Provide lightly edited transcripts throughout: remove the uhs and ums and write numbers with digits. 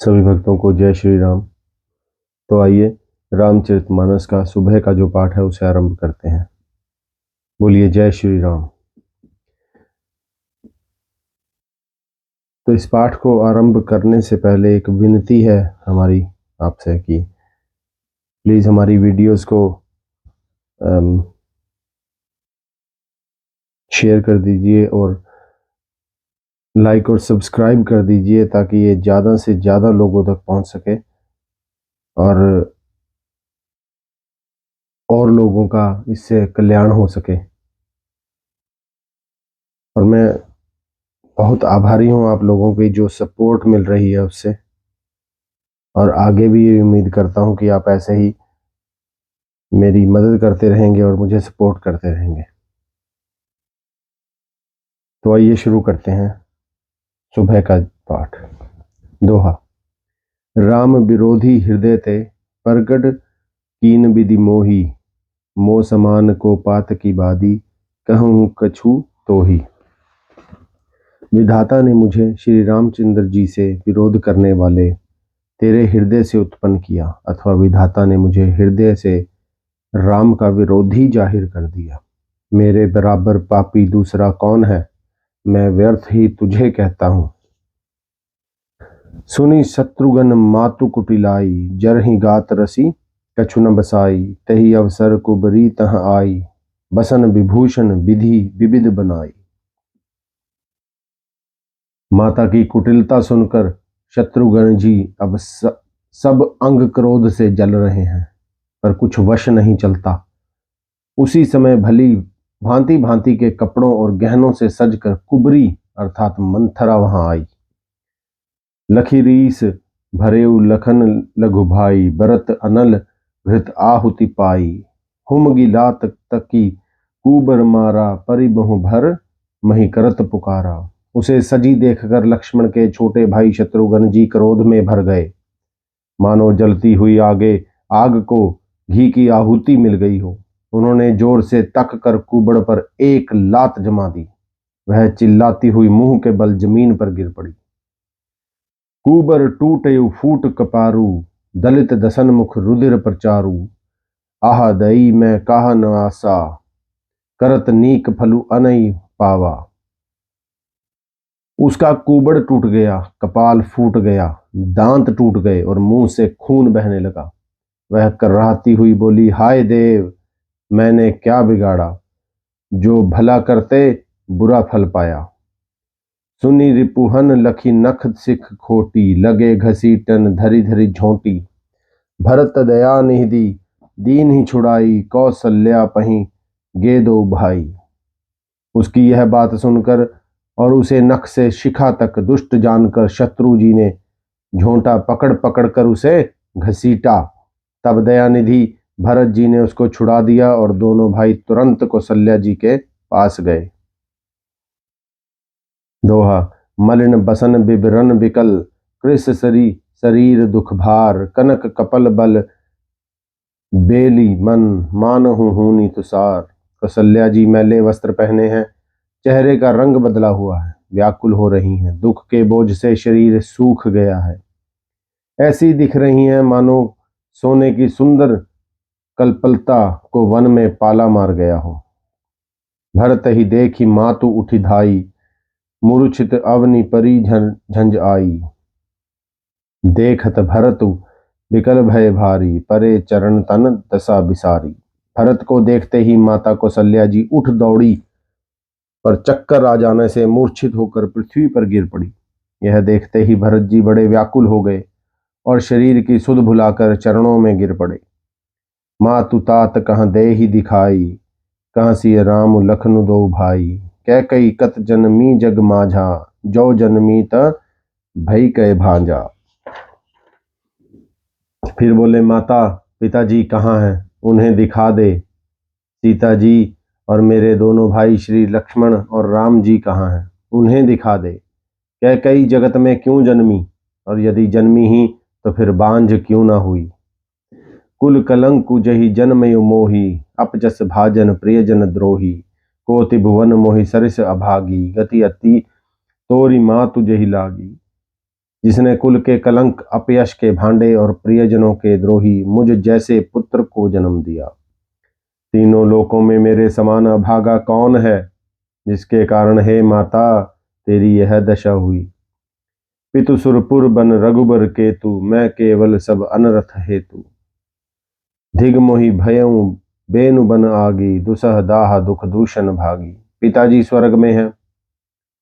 सभी भक्तों को जय श्री राम। तो आइए रामचरितमानस का सुबह का जो पाठ है उसे आरंभ करते हैं। बोलिए जय श्री राम। तो इस पाठ को आरंभ करने से पहले एक विनती है हमारी आपसे कि प्लीज़ हमारी वीडियोस को शेयर कर दीजिए और लाइक और सब्सक्राइब कर दीजिए ताकि ये ज़्यादा से ज़्यादा लोगों तक पहुंच सके और लोगों का इससे कल्याण हो सके। और मैं बहुत आभारी हूँ आप लोगों की जो सपोर्ट मिल रही है उससे, और आगे भी ये उम्मीद करता हूँ कि आप ऐसे ही मेरी मदद करते रहेंगे और मुझे सपोर्ट करते रहेंगे। तो आइए शुरू करते हैं सुबह का पाठ। दोहा। राम विरोधी हृदय ते प्रगट कीन विधि मोही, मो समान को पात की बादी, कहूँ कछु तो ही। विधाता ने मुझे श्री रामचंद्र जी से विरोध करने वाले तेरे हृदय से उत्पन्न किया, अथवा विधाता ने मुझे हृदय से राम का विरोधी जाहिर कर दिया। मेरे बराबर पापी दूसरा कौन है, मैं व्यर्थ ही तुझे कहता हूँ। सुनी शत्रुघ्न मातु कुटिलाई, जरहि गात रसी कछु न बसाई, तही अवसर कुबरी तह आई, बसन विभूषण विधि विविध बनाई। माता की कुटिलता सुनकर शत्रुघ्न जी अब सब अंग क्रोध से जल रहे हैं, पर कुछ वश नहीं चलता। उसी समय भली भांति भांति के कपड़ों और गहनों से सजकर कुबरी अर्थात मंथरा वहां आई। लखी रीस भरेउ लखन लघु भाई, बरत अनल घृत आहुति पाई, हुम गिला तकी कुबर मारा, परिबहु भर मही करत पुकारा। उसे सजी देखकर लक्ष्मण के छोटे भाई शत्रुघ्न जी क्रोध में भर गए, मानो जलती हुई आग को घी की आहुति मिल गई हो। उन्होंने जोर से तक कर कुबड़ पर एक लात जमा दी। वह चिल्लाती हुई मुंह के बल जमीन पर गिर पड़ी। कुबर टूटे फूट कपारू, दलित दसन मुख रुधिर प्रचारू, आह दई मैं काह न आसा, करत नीक फलु अनई पावा। उसका कुबड़ टूट गया, कपाल फूट गया, दांत टूट गए और मुंह से खून बहने लगा। वह कराहती हुई बोली, हाय देव, मैंने क्या बिगाड़ा, जो भला करते बुरा फल पाया। सुनी रिपुहन लखी नख सिख खोटी, लगे घसीटन धरी धरी झोंटी, भरत दया निधि दीन ही छुड़ाई, कौशल्या पही गे दो भाई। उसकी यह बात सुनकर और उसे नख से शिखा तक दुष्ट जानकर शत्रु जी ने झोंटा पकड़ पकड़ कर उसे घसीटा। तब दयानिधि भरत जी ने उसको छुड़ा दिया और दोनों भाई तुरंत कौशल्या जी के पास गए। दोहा। मलिन बसन बिबरन बिकल, कृष शरीर दुख भार, कनक कपल बल बेली मन, मानहु हूनि तुषार। कौशल्या जी मैले वस्त्र पहने हैं, चेहरे का रंग बदला हुआ है, व्याकुल हो रही हैं, दुख के बोझ से शरीर सूख गया है, ऐसी दिख रही हैं मानो सोने की सुंदर कल्पलता को वन में पाला मार गया हो। भरत ही देखी मातु उठी धाई, मूर्छित अवनि परी झंझ आई। देखत भरतु विकल भय भारी, परे चरण तन दशा बिसारी। भरत को देखते ही माता कौशल्या जी उठ दौड़ी, पर चक्कर आ जाने से मूर्छित होकर पृथ्वी पर गिर पड़ी। यह देखते ही भरत जी बड़े व्याकुल हो गए और शरीर की सुध भुलाकर चरणों में गिर पड़े। मातु तात कहाँ दे ही दिखाई, कहाँ सिय राम लखनु दो भाई, कै कई कत जनमी जग माझा, जो जनमी त भई कै भांजा। फिर बोले, माता पिताजी कहाँ हैं, उन्हें दिखा दे। सीता जी और मेरे दोनों भाई श्री लक्ष्मण और राम जी कहाँ हैं, उन्हें दिखा दे। कैकई जगत में क्यों जन्मी, और यदि जन्मी ही तो फिर बांझ क्यों ना हुई। कुल कलंकु जही जन्मयु मोही, अपजस भाजन प्रियजन द्रोही, कोटि भुवन मोहि सरिस अभागी, गति अति तोरी मातु जही लागी। जिसने कुल के कलंक, अपयश के भांडे और प्रियजनों के द्रोही मुझ जैसे पुत्र को जन्म दिया। तीनों लोकों में मेरे समान अभागा कौन है, जिसके कारण हे माता तेरी यह दशा हुई। पितु सुरपुर बन रघुबर केतु, मैं केवल सब अनरथ हेतु। धिग मोहि भयऊ बेनु बन आगी, दुसह दाह दुख दूषण भागी। पिताजी स्वर्ग में हैं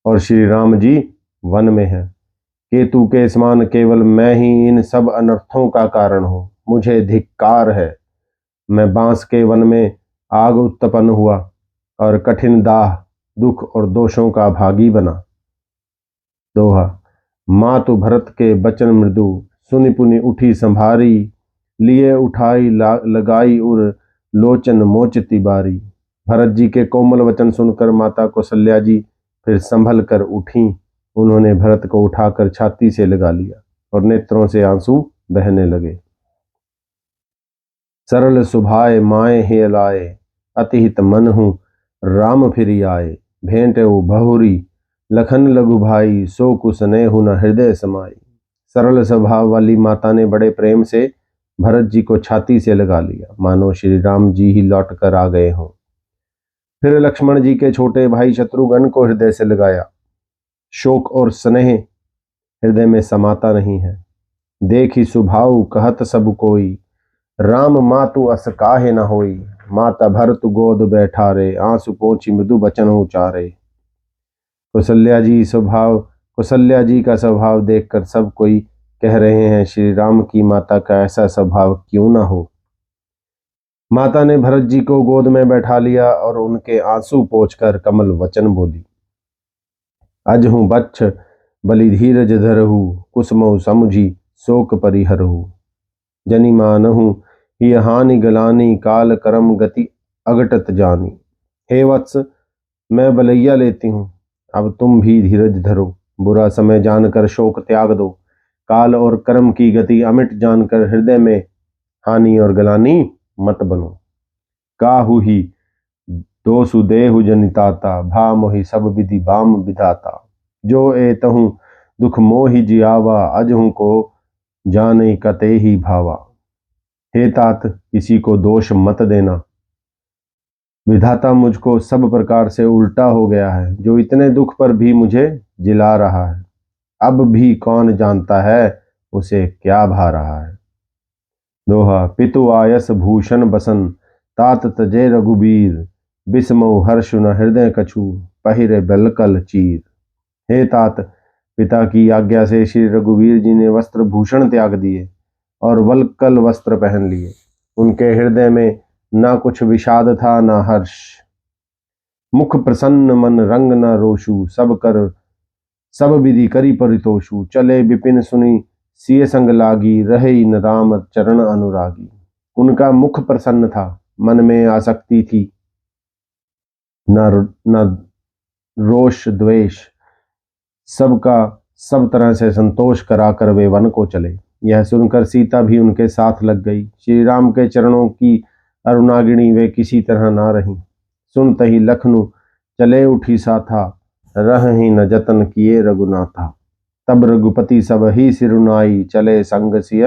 और श्री राम जी वन में हैं। केतु के समान केवल मैं ही इन सब अनर्थों का कारण हूँ। मुझे धिक्कार है। मैं बांस के वन में आग उत्पन्न हुआ और कठिन दाह, दुख और दोषों का भागी बना। दोहा। मातु भरत के बचन मृदु, सुनि पुनि उठी संभारी। लिए उठाई लगाई उर, लोचन मोचती बारी। भरत जी के कोमल वचन सुनकर माता कौशल्या जी फिर संभल कर उठी। उन्होंने भरत को उठाकर छाती से लगा लिया और नेत्रों से आंसू बहने लगे। सरल सुभाए माए हे लाए, अतिहित मन हूँ राम फिरी आए। भेंट बहुरी लखन लघु भाई, सो कुसनेहु न हृदय समाई। सरल स्वभाव वाली माता ने बड़े प्रेम से भरत जी को छाती से लगा लिया, मानो श्री राम जी ही लौट कर आ गए हों। फिर लक्ष्मण जी के छोटे भाई शत्रुघ्न को हृदय से लगाया। शोक और स्नेह हृदय में समाता नहीं है। देखी सुभाव कहत सब कोई, राम मातु अस काहे न होई। माता भरत गोद बैठारे, आंसू पोंछी मृदु बचन उचारे। कौशल्या जी का स्वभाव देखकर सब कोई कह रहे हैं, श्री राम की माता का ऐसा स्वभाव क्यों ना हो। माता ने भरत जी को गोद में बैठा लिया और उनके आंसू पोंछकर कमल वचन बोली। अजहु बच्छ बलि धीरज धरहु, कुसमौ समुझी शोक परिहरहु। जनि मानहु ही हानि गलानी, काल करम गति अगटत जानी। हे वत्स, मैं बलैया लेती हूँ, अब तुम भी धीरज धरो। बुरा समय जानकर शोक त्याग दो। काल और कर्म की गति अमिट जानकर हृदय में हानि और गलानी मत बनो। काहु ही दोसु देहु जनिताता, भा मोहि सब विधि बाम विधाता। जो एतहु दुख मोहि जियावा, अजहु को जाने कते ही भावा। हे तात, किसी को दोष मत देना। विधाता मुझको सब प्रकार से उल्टा हो गया है, जो इतने दुख पर भी मुझे जिला रहा है। अब भी कौन जानता है उसे क्या भा रहा है। दोहा। पितु आयस भूषण बसन, तात तजे रघुबीर। बिस्मौ हर्षु न हृदय कछु, पहिरे बलकल चीर। हे तात, पिता की आज्ञा से श्री रघुवीर जी ने वस्त्र भूषण त्याग दिए और वल्कल वस्त्र पहन लिए। उनके हृदय में ना कुछ विषाद था ना हर्ष। मुख प्रसन्न मन रंग न रोषु, सब विधि करी परितोषु। चले विपिन सुनी सिय संग लागी, रहे न राम चरण अनुरागी। उनका मुख प्रसन्न था, मन में आसक्ति थी न रोष द्वेष। सबका सब तरह से संतोष कराकर वे वन को चले। यह सुनकर सीता भी उनके साथ लग गई। श्री राम के चरणों की अरुणागिणी वे किसी तरह ना रही। सुनत ही लखनऊ चले उठी सा था, रह ही न जतन किए रघुनाथा। तब रघुपति सब ही सिरुनाई, चले संग सिय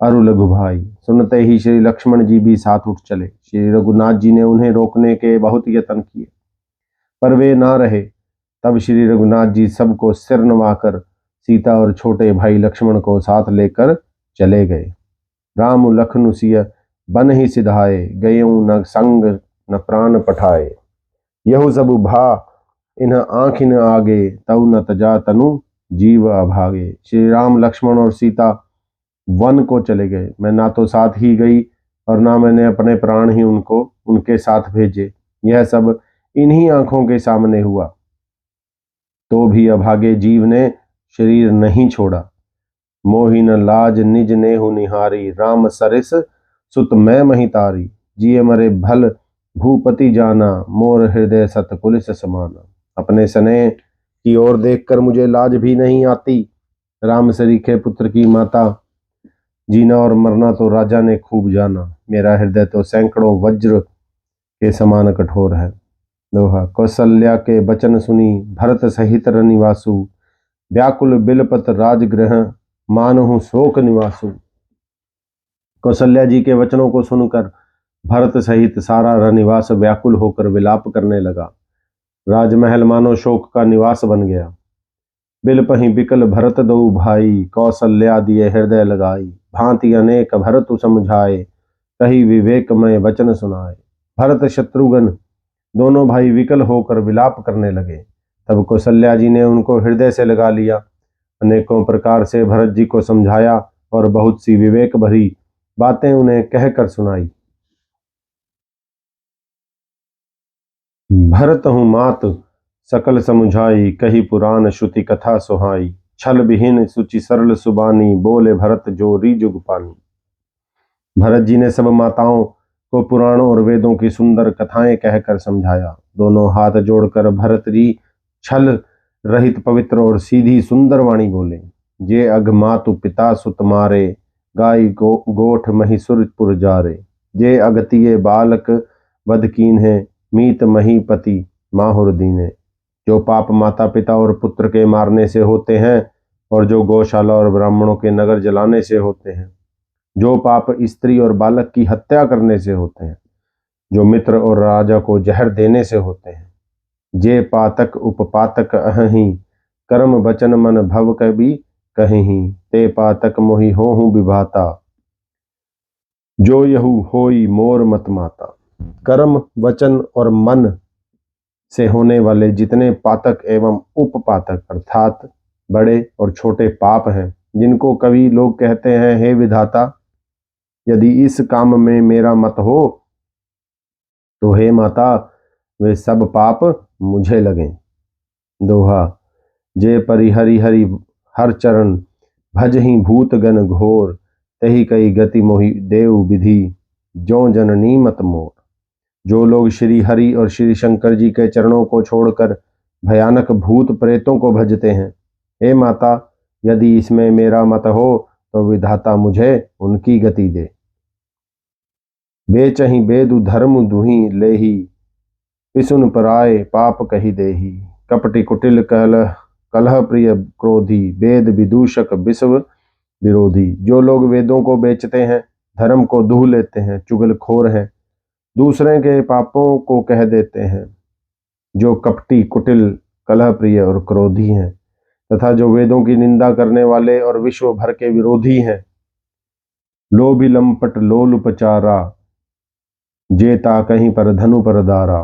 अरु लघु भाई। सुनते ही श्री लक्ष्मण जी भी साथ उठ चले। श्री रघुनाथ जी ने उन्हें रोकने के बहुत यत्न किए, पर वे ना रहे। तब श्री रघुनाथ जी सबको सिर नवाकर सीता और छोटे भाई लक्ष्मण को साथ लेकर चले गए। राम लखनु सिय बन ही सिधाए, गयऊ न संग न प्राण पठाए। यहु सब भा इन्ह आँखिन आगे, तऊ न तजा तनु जीव अभागे। श्री राम लक्ष्मण और सीता वन को चले गए। मैं ना तो साथ ही गई और ना मैंने अपने प्राण ही उनको उनके साथ भेजे। यह सब इन्हीं आंखों के सामने हुआ, तो भी अभागे जीव ने शरीर नहीं छोड़ा। मोहि न लाज निज नेहु निहारी, राम सरिस सुत मैं महितारी। जिये मरे भल भूपति जाना, मोर हृदय सत पुलिस समाना। अपने स्नेह की ओर देखकर मुझे लाज भी नहीं आती। राम सरीखे पुत्र की माता जीना और मरना तो राजा ने खूब जाना। मेरा हृदय तो सैकड़ों वज्र के समान कठोर है। दोहा। कौशल्या के बचन सुनी, भरत सहित रनिवासु। व्याकुल बिलपत राजगृह मानहु शोक निवासु। कौशल्या जी के वचनों को सुनकर भरत सहित सारा रनिवास व्याकुल होकर विलाप करने लगा। राजमहल मानो शोक का निवास बन गया। बिलपहि बिकल भरत दो भाई, कौशल्या दिए हृदय लगाई। भांति अनेक भरतु समझाए, कही विवेकमय वचन सुनाए। भरत शत्रुघ्न दोनों भाई विकल होकर विलाप करने लगे। तब कौशल्या जी ने उनको हृदय से लगा लिया, अनेकों प्रकार से भरत जी को समझाया और बहुत सी विवेक भरी बातें उन्हें कहकर सुनाई। भरत हूँ मात सकल समुझाई, कही पुराण श्रुति कथा सुहाई। छल विहीन सुचि सरल सुबानी, बोले भरत जो री जुग पानी। भरत जी ने सब माताओं को पुराणों और वेदों की सुंदर कथाएं कहकर समझाया। दोनों हाथ जोड़कर भरत जी छल रहित पवित्र और सीधी सुंदर वाणी बोले। जे अघ मातु पिता सुत मारे, गाय गोठ महिसुरपुर जारे। जे अगतिये बालक वध कीन है, मीत महीपति माहुर दीने। जो पाप माता पिता और पुत्र के मारने से होते हैं और जो गौशाला और ब्राह्मणों के नगर जलाने से होते हैं। जो पाप स्त्री और बालक की हत्या करने से होते हैं। जो मित्र और राजा को जहर देने से होते हैं। जे पातक उपपातक अहहीं, कर्म वचन मन भव कभी कहीं। ते पातक मोहि होहु विभाता, जो यहु होई मोर मत माता। कर्म वचन और मन से होने वाले जितने पातक एवं उपपातक अर्थात बड़े और छोटे पाप हैं, जिनको कवि लोग कहते हैं, हे विधाता, यदि इस काम में मेरा मत हो तो हे माता वे सब पाप मुझे लगें। दोहा। जे परिहरि हरि हर चरण, भजहि भूत गण घोर। तही कई गति मोहि देव विधि, जो जननी मत मोर। जो लोग श्री हरि और श्री शंकर जी के चरणों को छोड़कर भयानक भूत प्रेतों को भजते हैं, हे माता, यदि इसमें मेरा मत हो तो विधाता मुझे उनकी गति दे। बेचहि बेदु धर्म दुही लेही, पिसुन पराय पाप कही देही। कपटि कुटिल कलह प्रिय क्रोधी, वेद विदूषक विश्व विरोधी। जो लोग वेदों को बेचते हैं, धर्म को दूह लेते हैं, चुगलखोर हैं, दूसरे के पापों को कह देते हैं, जो कपटी कुटिल कलह प्रिय और क्रोधी हैं, तथा जो वेदों की निंदा करने वाले और विश्व भर के विरोधी हैं। लोभी लंपट लोलुपचारा, जेता कहीं पर धनु पर दारा।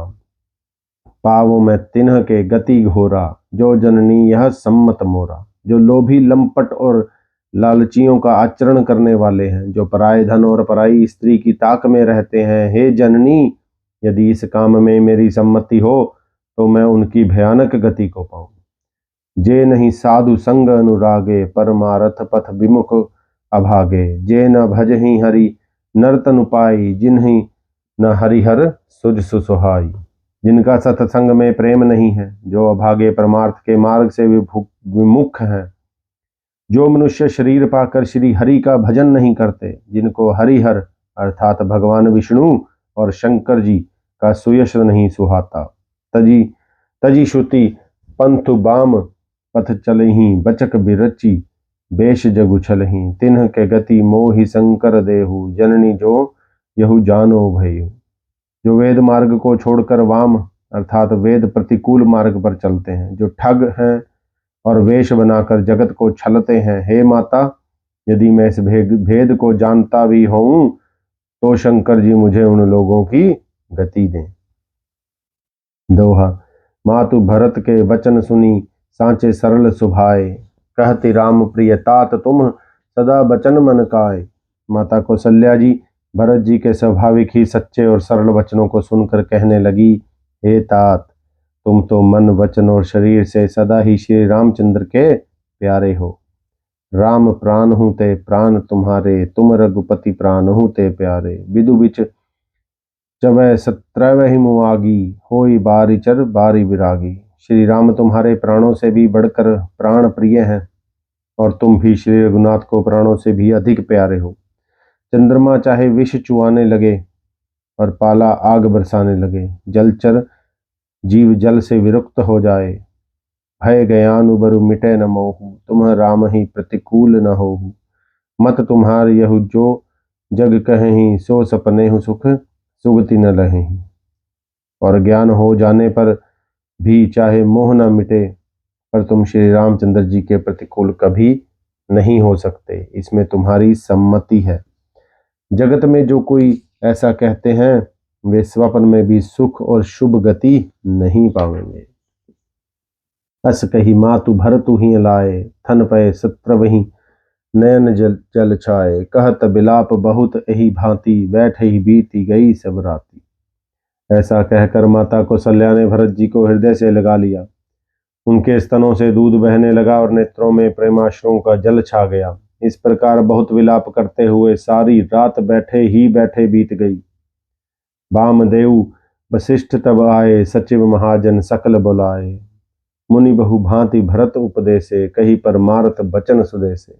पावों में तिन्ह के गति घोरा, जो जननी यह सम्मत मोरा। जो लोभी लंपट और लालचियों का आचरण करने वाले हैं, जो पराये धन और पराई स्त्री की ताक में रहते हैं, हे जननी, यदि इस काम में मेरी सम्मति हो तो मैं उनकी भयानक गति को पाऊं। जे नहीं साधु संग अनुरागे, परमारथ पथ विमुख अभागे। जे न भजहि हरि नर्तन उपाई, जिन्हीं न हरिहर सुज सुसुहाई। जिनका सत्संग में प्रेम नहीं है, जो अभागे परमार्थ के मार्ग से विमुख हैं, जो मनुष्य शरीर पाकर श्री हरि का भजन नहीं करते, जिनको हरिहर अर्थात भगवान विष्णु और शंकर जी का सुयश नहीं सुहाता। तजी तजी श्रुति पंथु बाम पथ चलही, बचक बिरची बेश जगु छलही। तिन्ह के गति मोहि शंकर देहु, जननी जो यहु जानो भयु। जो वेद मार्ग को छोड़कर वाम अर्थात वेद प्रतिकूल मार्ग पर चलते हैं, जो ठग हैं और वेश बनाकर जगत को छलते हैं, हे माता, यदि मैं इस भेद को जानता भी हूं तो शंकर जी मुझे उन लोगों की गति दें। दोहा। मातु भरत के वचन सुनी, सांचे सरल सुभाए। कहती राम प्रिय तात तुम, सदा बचन मन काय। माता कौशल्या जी भरत जी के स्वाभाविक ही सच्चे और सरल वचनों को सुनकर कहने लगी, हे तात, तुम तो मन वचन और शरीर से सदा ही श्री रामचंद्र के प्यारे हो। राम प्राण हूँ ते प्राण तुम्हारे, तुम रघुपति प्राण हूँ ते प्यारे। विदु बिच चवै सत्रवहि मुआगी, होई बारी चर बारी विरागी। श्री राम तुम्हारे प्राणों से भी बढ़कर प्राण प्रिय हैं और तुम भी श्री रघुनाथ को प्राणों से भी अधिक प्यारे हो। चंद्रमा चाहे विष चुआने लगे और पाला आग बरसाने लगे, जलचर जीव जल से विरक्त हो जाए भय गयानु बरु मिटे न मोहु, तुम राम ही प्रतिकूल न होहु। मत तुम्हार यहु जो जग कहेहि, सो सपने हु सुख सुगति न लहेहि। और ज्ञान हो जाने पर भी चाहे मोह न मिटे, पर तुम श्री रामचंद्र जी के प्रतिकूल कभी नहीं हो सकते, इसमें तुम्हारी सम्मति है। जगत में जो कोई ऐसा कहते हैं, वे स्वप्न में भी सुख और शुभ गति नहीं पावेंगे। अस कही मातु भरतु ही लाए, थन पय सत्र वही नयन जल छाए। कहत बिलाप बहुत एही भांति, बैठे ही बीती गई सब राती। ऐसा कहकर माता कौशल्या ने भरत जी को हृदय से लगा लिया। उनके स्तनों से दूध बहने लगा और नेत्रों में प्रेमाश्रुओं का जल छा गया। इस प्रकार बहुत विलाप करते हुए सारी रात बैठे बीत गई। वामदेव वशिष्ठ तब आए, सचिव महाजन सकल बुलाए। मुनि बहु भांति भरत उपदेसे, कही परमार्थ बचन सुदेसे।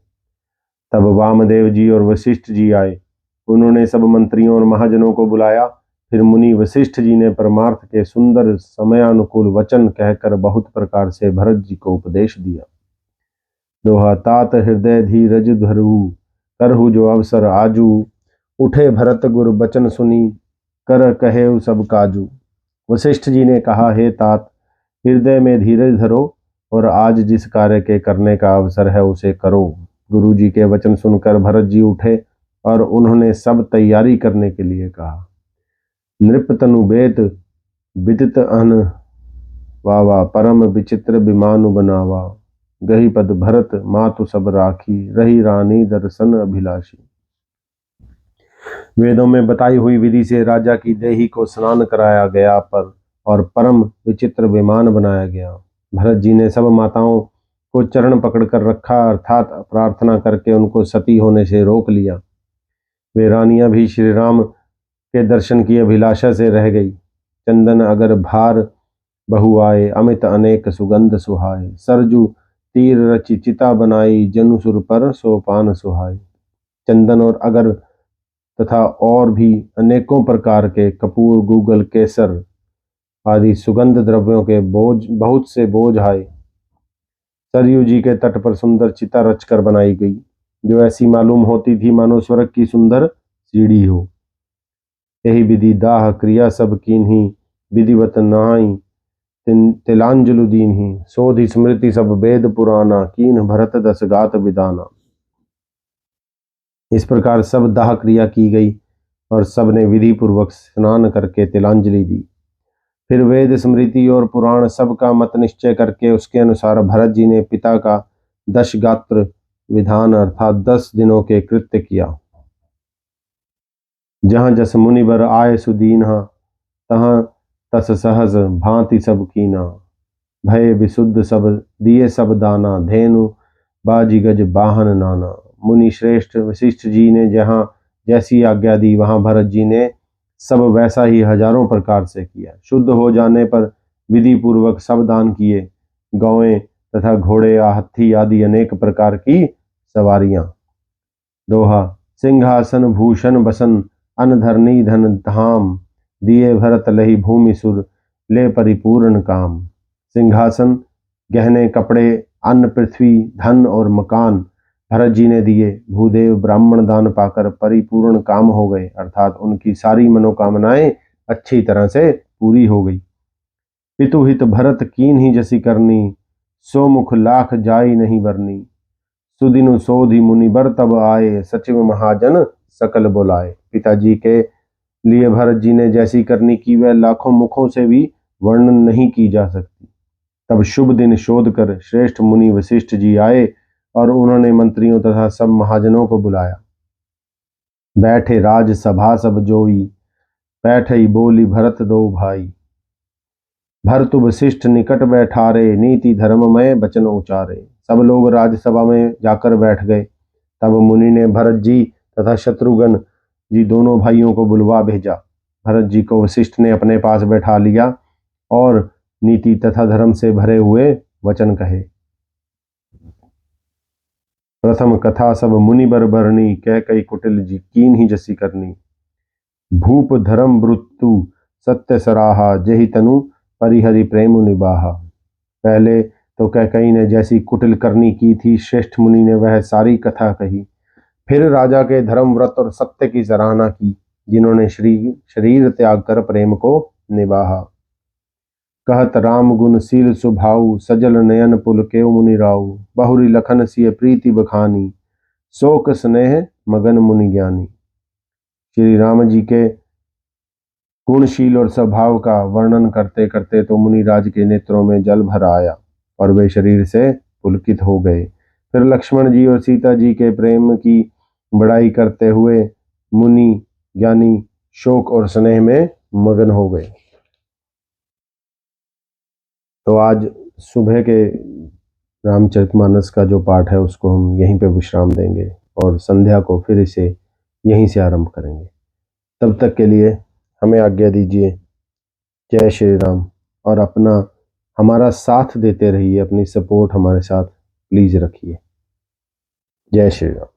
तब वामदेव जी और वशिष्ठ जी आए। उन्होंने सब मंत्रियों और महाजनों को बुलाया। फिर मुनि वशिष्ठ जी ने परमार्थ के सुंदर समयानुकूल वचन कहकर बहुत प्रकार से भरत जी को उपदेश दिया। दोहा तात हृदय धीरज धरहु, करहु जो अवसर आजू। उठे भरत गुर बचन सुनी, कर कहे सब काजू। वशिष्ठ जी ने कहा, हे तात, हृदय में धीरज धरो और आज जिस कार्य के करने का अवसर है उसे करो। गुरु जी के वचन सुनकर भरत जी उठे और उन्होंने सब तैयारी करने के लिए कहा। नृप तनु बेत विदित अन वावा, परम विचित्र विमानु बनावा। गही पद भरत मातु सब राखी, रही रानी दर्शन अभिलाषी। वेदों में बताई हुई विधि से राजा की देही को स्नान कराया गया पर और परम विचित्र विमान बनाया गया। भरत जी ने सब माताओं को चरण पकड़कर रखा, अर्थात प्रार्थना करके उनको सती होने से रोक लिया। वे रानियां भी श्री राम के दर्शन की अभिलाषा से रह गई। चंदन अगर भार बहु आए, अमित अनेक सुगंध सुहाए। सरजू तीर रचि चिता बनाई, जनुसुर पर सोपान सुहाए। चंदन और अगर तथा और भी अनेकों प्रकार के कपूर, गूगल, केसर आदि सुगंध द्रव्यों के बहुत से बोझ आए। सरयू जी के तट पर सुंदर चिता रचकर बनाई गई, जो ऐसी मालूम होती थी मानो स्वर्ग की सुंदर सीढ़ी हो। यही विधि दाह क्रिया सब कीन्ही, विधिवत नाई तिलांजलु दीन्ही। सोधि स्मृति सब वेद पुराना, कीन भरत दस गात विदाना। इस प्रकार सब दाह क्रिया की गई और सबने विधि पूर्वक स्नान करके तिलांजलि दी। फिर वेद स्मृति और पुराण सब का मत निश्चय करके उसके अनुसार भरत जी ने पिता का 10 गात्र विधान अर्थात 10 दिनों के कृत्य किया। जहाँ जस मुनिवर आय सुदीना, तहाँ तस सहज भांति सब कीना। भय विशुद्ध सब दिए सब दाना, धेनु बाजी गज बाहन नाना। मुनि श्रेष्ठ वशिष्ठ जी ने जहाँ जैसी आज्ञा दी, वहां भरत जी ने सब वैसा ही हजारों प्रकार से किया। शुद्ध हो जाने पर विधि पूर्वक सब दान किए। गौएं तथा घोड़े, हाथी आदि अनेक प्रकार की सवारियां। दोहा सिंहासन भूषण बसन, अन धरनी धन धाम। दिए भरत लही भूमि सुर, ले परिपूर्ण काम। सिंहासन, गहने, कपड़े, अन्न, पृथ्वी, धन और मकान भरत जी ने दिए। भूदेव ब्राह्मण दान पाकर परिपूर्ण काम हो गए, अर्थात उनकी सारी मनोकामनाएं अच्छी तरह से पूरी हो गई। पितु हित भरत कीन ही जसी करनी, सो मुख लाख जाई नहीं बरनी। सुदिनु सोधि मुनिबर तब आए, सचिव महाजन सकल बुलाए। पिताजी के लिए भरत जी ने जैसी करनी की वह लाखों मुखों से भी वर्णन नहीं की जा सकती। तब शुभ दिन शोध कर श्रेष्ठ मुनि वशिष्ठ जी आए और उन्होंने मंत्रियों तथा सब महाजनों को बुलाया। बैठे राज सभा सब जोई, बैठई बोली भरत दो भाई। भरतु वशिष्ठ निकट बैठारे, नीति धर्ममय वचन उचारे। सब लोग राजसभा में जाकर बैठ गए। तब मुनि ने भरत जी तथा शत्रुघ्न जी दोनों भाइयों को बुलवा भेजा। भरत जी को वशिष्ठ ने अपने पास बैठा लिया और नीति तथा धर्म से भरे हुए वचन कहे। प्रथम कथा सब मुनि बर बरनी, कह कई कुटिल जी कीन ही जसी करनी। भूप धर्म वृत्तु सत्य सराहा, जहि तनु परिहरि प्रेम निबाहा। पहले तो कैकेयी ने जैसी कुटिल करनी की थी, श्रेष्ठ मुनि ने वह सारी कथा कही। फिर राजा के धर्म, व्रत और सत्य की सराहना की, जिन्होंने शरीर त्याग कर प्रेम को निभाहा। कहत राम गुण शील सुभाऊ, सजल नयन पुल केव मुनि राऊ। बहुरी लखन सिय प्रीति बखानी, शोक स्नेह मगन मुनि ज्ञानी। श्री राम जी के गुणशील और स्वभाव का वर्णन करते करते तो मुनिराज के नेत्रों में जल भर आया और वे शरीर से पुलकित हो गए। फिर लक्ष्मण जी और सीता जी के प्रेम की बड़ाई करते हुए मुनि ज्ञानी शोक और स्नेह में मगन हो गए। तो आज सुबह के रामचरितमानस का जो पाठ है उसको हम यहीं पे विश्राम देंगे और संध्या को फिर इसे यहीं से आरंभ करेंगे। तब तक के लिए हमें आज्ञा दीजिए। जय श्री राम। और हमारा साथ देते रहिए, अपनी सपोर्ट हमारे साथ प्लीज रखिए। जय श्री राम।